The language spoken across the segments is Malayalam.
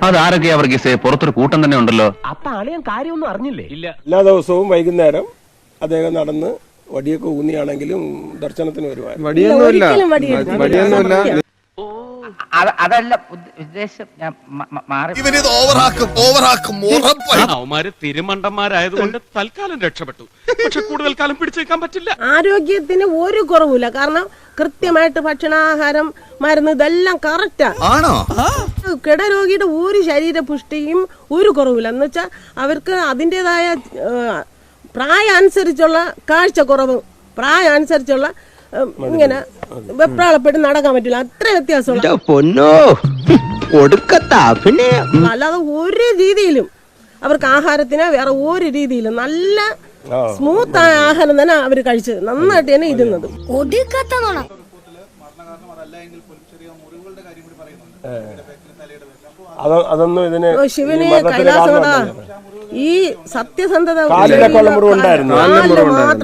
അതാരൊക്കെ അവർക്ക് പുറത്തൊരു കൂട്ടം തന്നെ ഉണ്ടല്ലോ. അപ്പൊ ആളിയാൻ കാര്യമൊന്നും അറിഞ്ഞില്ലേ? ഇല്ല. എല്ലാ ദിവസവും വൈകുന്നേരം അദ്ദേഹം നടന്ന് വടിയൊക്കെ ഊന്നിയാണെങ്കിലും ദർശനത്തിന് വരുവായിരുന്നു. വടിയൊന്നുമില്ല. അതല്ല ഉദ്ദേശം. ഞാൻ മാറി അവന്മാര് തിരുമണ്ടന്മാരായതുകൊണ്ട് തൽക്കാലം രക്ഷപ്പെട്ടു. പക്ഷെ കൂടുതൽ കാലം പിടിച്ചേക്കാൻ പറ്റില്ല. ആരോഗ്യത്തിന് ഒരു കുറവില്ല. കാരണം കൃത്യമായിട്ട് ഭക്ഷണാഹാരം, മരുന്ന് ഇതെല്ലാം കറക്റ്റാ. കിടരോഗിയുടെ ഒരു ശരീരപുഷ്ടിയും ഒരു കുറവില്ല. എന്ന് വെച്ചാൽ അവർക്ക് അതിൻ്റെതായ പ്രായമനുസരിച്ചുള്ള കാഴ്ചക്കുറവ്, പ്രായമനുസരിച്ചുള്ള ഇങ്ങനെ വെപ്രാളപ്പെട്ട് നടക്കാൻ പറ്റില്ല. അത്ര വ്യത്യാസമുള്ള. അല്ലാതെ ഒരു രീതിയിലും അവർക്ക് ആഹാരത്തിന് വേറെ ഒരു രീതിയിലും നല്ല സ്മൂത്ത് ആയ ആഹാരം തന്നെ അവർ കഴിച്ചത്. നന്നായിട്ട് തന്നെ ഇരുന്നത്. അതൊന്നും ഇതിന് ശിവന് കൈലാസനട ഈ സത്യസന്ധത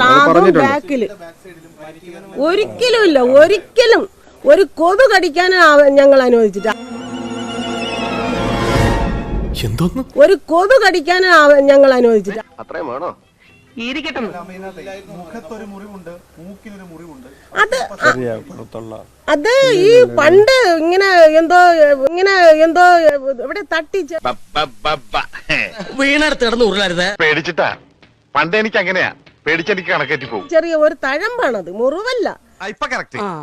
മാത്രം ബാക്കില് ഒരിക്കലും ഇല്ല. ഒരിക്കലും ഒരു കൊതു കടിക്കാൻ ഞങ്ങൾ അനുവദിച്ചിട്ട. ഒരു കൊതു കടിക്കാൻ ഞങ്ങൾ അനുവദിച്ചിട്ട. അത്രയും വേണോ? അത് ഈ പണ്ട് ഇങ്ങനെ എന്തോ ഇവിടെ തട്ടിച്ച് വീണെടുത്ത് കിടന്ന് ഉരുളരുത്. പേടിച്ചിട്ടാ. പണ്ട് എനിക്ക് അങ്ങനെയാ. പേടിച്ചെനിക്ക് കണക്കേറ്റി പോകും. ചെറിയ ഒരു തഴമ്പാണത്, മുറിവല്ല.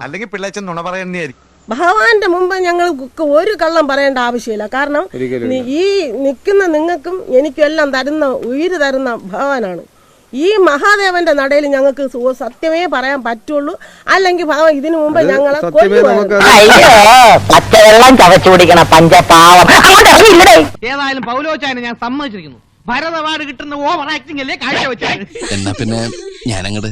അല്ലെങ്കിൽ പിള്ളേച്ചൻ നുണ പറയുന്നതായിരിക്കും. ഭഗവാന്റെ മുമ്പ് ഞങ്ങൾക്ക് ഒരു കള്ളം പറയേണ്ട ആവശ്യമില്ല. കാരണം ഈ നിൽക്കുന്ന നിങ്ങൾക്കും എനിക്കും എല്ലാം തരുന്ന, ഉയിര് തരുന്ന ഭഗവാനാണ്. ഈ മഹാദേവന്റെ നടയിൽ ഞങ്ങൾക്ക് സത്യമേ പറയാൻ പറ്റുള്ളൂ. അല്ലെങ്കിൽ ഭഗവാൻ ഇതിനു മുമ്പ് ഞങ്ങളെ പച്ചവെള്ളം ചവച്ചു കുടിക്കണ പഞ്ചപാവം. ഏതായാലും പൗലോച്ചായനെ ഞാൻ സമ്മതിച്ചിരിക്കുന്നു. ഭരത് അവാർഡ് കിട്ടുന്ന ഓവർ ആക്ടിംഗ് അല്ലേ കാഴ്ച വെച്ചത്. എന്നാ പിന്നെ ഞാനങ്ങട്